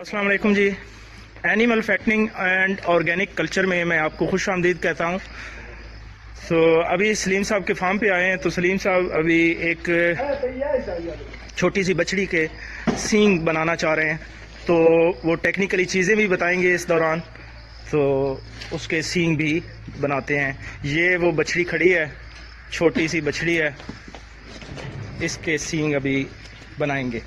अस्सलाम वालेकुम जी। Animal फैक्टनिंग and organic culture में मैं आपको खुश आमदीद कहता हूँ। अभी सलीम साहब के फार्म पे आए हैं। तो सलीम साहब अभी एक छोटी सी बछड़ी के सींग बनाना चाह रहे हैं, तो वो टेक्निकली चीज़ें भी बताएंगे इस दौरान। तो उसके सींग भी बनाते हैं। ये वो बछड़ी खड़ी है, छोटी सी बछड़ी है, इसके सींग अभी बनाएंगे।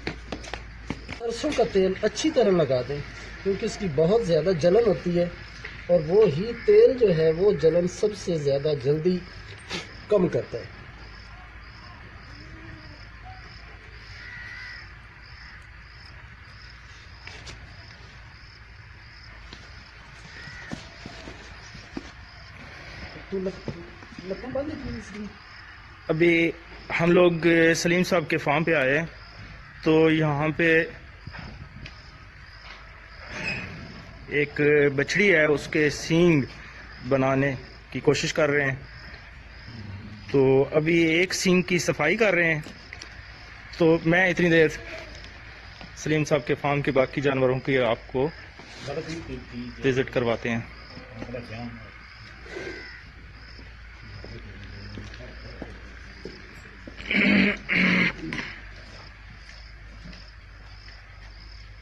सरसों का तेल अच्छी तरह लगा दें, क्योंकि इसकी बहुत ज़्यादा जलन होती है और वो ही तेल जो है वो जलन सबसे ज़्यादा जल्दी कम करता है। अभी हम लोग सलीम साहब के फार्म पे आए हैं। तो यहाँ पे एक बछड़ी है, उसके सींग बनाने की कोशिश कर रहे हैं। तो अभी एक सींग की सफाई कर रहे हैं। तो मैं इतनी देर सलीम साहब के फार्म के बाकी जानवरों की आपको विजिट करवाते हैं।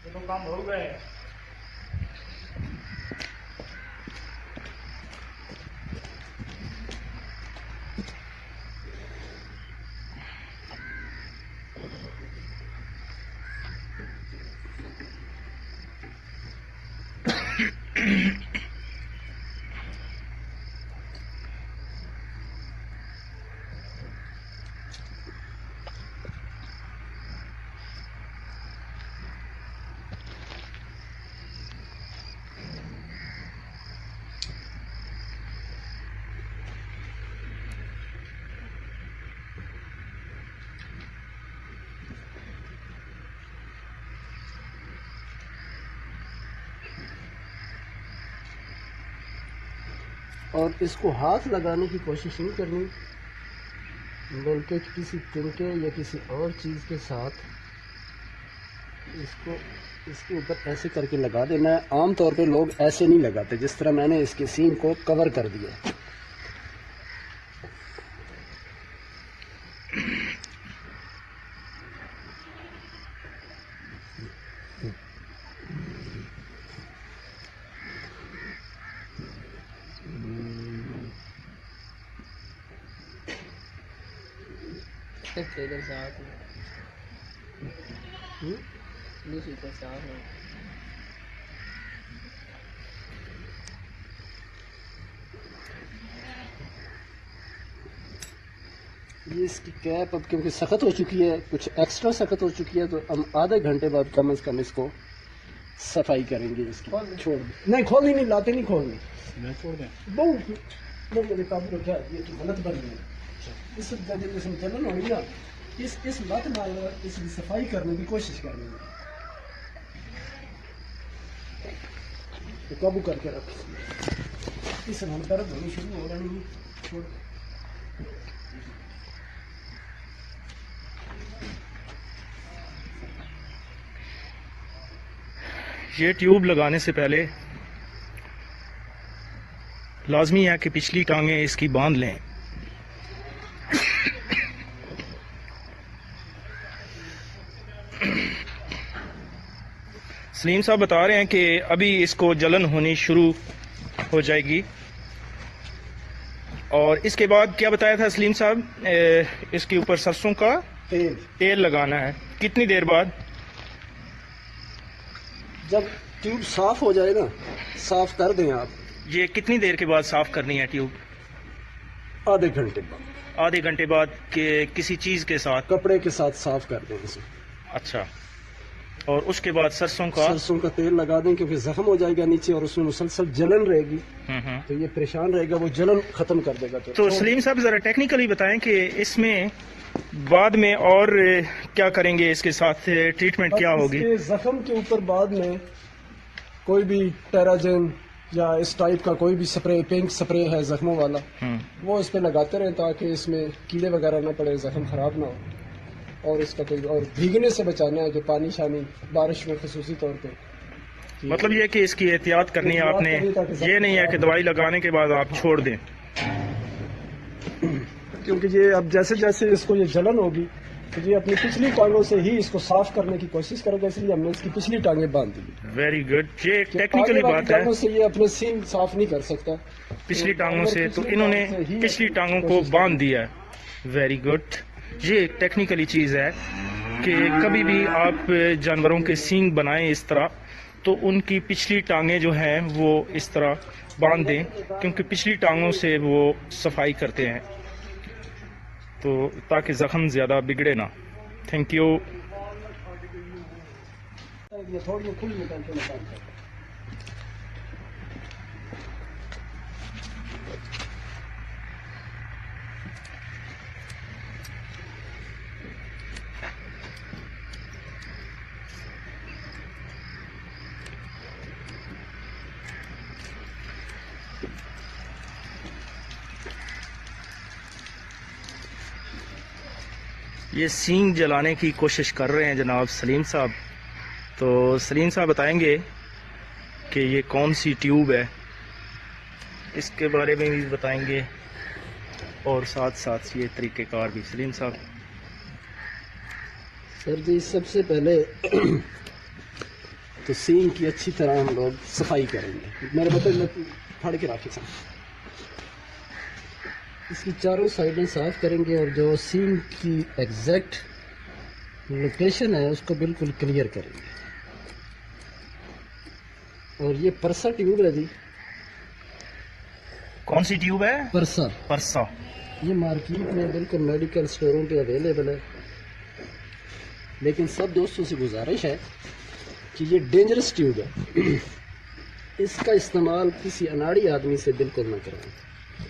ये तो काम हो गए। और इसको हाथ लगाने की कोशिश नहीं करनी, बल्कि किसी तिनके या किसी और चीज़ के साथ इसको इसके ऊपर ऐसे करके लगा देना है। आम तौर पे लोग ऐसे नहीं लगाते, जिस तरह मैंने इसके सीन को कवर कर दिया। ये इसकी कैप अब क्योंकि सख्त हो चुकी है, कुछ एक्स्ट्रा सख्त हो चुकी है, तो हम आधे घंटे बाद कम से कम इसको सफाई करेंगे। इसकी छोड़ नहीं, खोलनी नहीं, लाते नहीं खोलनी, छोड़ दें। बहुत मेरे काबू क्या ये तो गलत बन गई। इस जिसमें जलन होगी ना, इस लत नाल इसकी सफाई करने की कोशिश करनी है। तो काबू करके रख, इस हम दर्द होनी शुरू हो रही है। छोड़ ये ट्यूब लगाने से पहले लाजमी है कि पिछली टांगें इसकी बांध लें। सलीम साहब बता रहे हैं कि अभी इसको जलन होनी शुरू हो जाएगी। और इसके बाद क्या बताया था सलीम साहब, इसके ऊपर सरसों का तेल लगाना है। कितनी देर बाद? जब ट्यूब साफ हो जाए ना, साफ कर दें आप। ये कितनी देर के बाद साफ करनी है ट्यूब? आधे घंटे बाद। आधे घंटे बाद के किसी चीज के साथ, कपड़े के साथ साफ कर दें इसे। अच्छा। और उसके बाद सरसों का तेल लगा दें, क्योंकि जख्म हो जाएगा नीचे और उसमें मुसलसल जलन रहेगी। तो ये परेशान रहेगा, वो जलन खत्म कर देगा। तो सलीम साहब जरा टेक्निकली बताएं कि इसमें बाद में और क्या करेंगे, इसके साथ ट्रीटमेंट क्या होगी? जख्म के ऊपर बाद में कोई भी टेराजन या इस टाइप का कोई भी स्प्रे, पिंक स्प्रे है जख्मों वाला, वो इस पे लगाते रहें ताकि इसमें कीड़े वगैरह ना पड़े, जख्म खराब ना हो। और इसका कोई और भीगने से बचाना है, कि पानी शानी बारिश में खसूसी तौर पे मतलब ये कि इसकी एहतियात करनी है आपने, ये नहीं है कि दवाई लगाने के बाद आप छोड़ दें। क्योंकि ये अब जैसे जैसे इसको ये जलन होगी तो ये अपनी पिछली टांगों से ही इसको साफ करने की कोशिश करेगा, इसलिए हमने इसकी पिछली टांगें बांध दी। वेरी गुड, ये एक कि टेक्निकली आगे वाली बात है। टांगों से ये अपने सीन साफ नहीं कर सकता पिछली तो टांगों अगर से तो पिछली इन्होंने टांग से ही पिछली अपनी टांगों को कोशिश बांध दिया है। वेरी गुड, ये एक टेक्निकली चीज़ है कि कभी भी आप जानवरों के सींग बनाएं इस तरह, तो उनकी पिछली टांगें जो हैं वो इस तरह बांध दें, क्योंकि पिछली टांगों से वो सफाई करते हैं, तो ताकि ज़ख्म ज़्यादा बिगड़े ना। Thank you. ये थोड़ी खुली निकाल के निकाल कर। ये सींग जलाने की कोशिश कर रहे हैं जनाब सलीम साहब। तो सलीम साहब बताएंगे कि ये कौन सी ट्यूब है, इसके बारे में भी बताएंगे और साथ साथ ये तरीक़ेकार भी। सलीम साहब। सर जी, सबसे पहले तो सींग की अच्छी तरह हम लोग सफाई करेंगे। मेरे बतन में फाड़ के रखे सर, इसकी चारों साइडें साफ करेंगे और जो सींग की एग्जैक्ट लोकेशन है उसको बिल्कुल क्लियर करेंगे। और ये परसा ट्यूब है जी। कौन सी ट्यूब है? परसा। परसा। ये मार्केट में बिल्कुल मेडिकल स्टोरों पे अवेलेबल है, लेकिन सब दोस्तों से गुजारिश है कि ये डेंजरस ट्यूब है, इसका इस्तेमाल किसी अनाड़ी आदमी से बिल्कुल ना कराएं।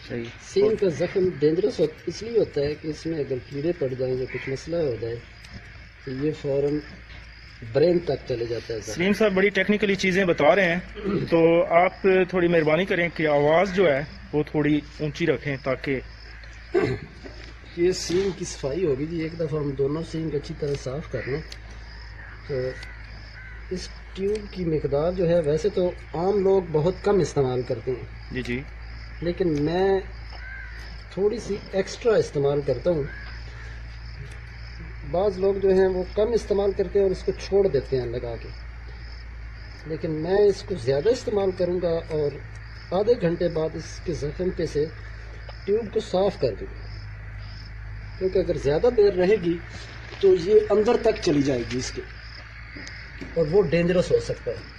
सही। सींग का जख्म डेंजरस इसलिए होता है कि इसमें अगर कीड़े पड़ जाएं या कुछ मसला हो जाए तो ये फौरन ब्रेन तक चले जाता है। सलीम साहब बड़ी टेक्निकली चीज़ें बता रहे हैं, तो आप थोड़ी मेहरबानी करें कि आवाज़ जो है वो थोड़ी ऊंची रखें ताकि ये सींग की सफाई होगी जी। एक दफ़ा हम दोनों सींग अच्छी तरह साफ कर लें तो इस ट्यूब की मिकदार जो है, वैसे तो आम लोग बहुत कम इस्तेमाल करते हैं जी जी, लेकिन मैं थोड़ी सी एक्स्ट्रा इस्तेमाल करता हूँ। बाज़ लोग जो हैं वो कम इस्तेमाल करते हैं और इसको छोड़ देते हैं लगा के, लेकिन मैं इसको ज़्यादा इस्तेमाल करूँगा और आधे घंटे बाद इसके ज़ख्म पे से ट्यूब को साफ़ कर दूँगा, क्योंकि अगर ज़्यादा देर रहेगी तो ये अंदर तक चली जाएगी इसके, और वो डेंजरस हो सकता है।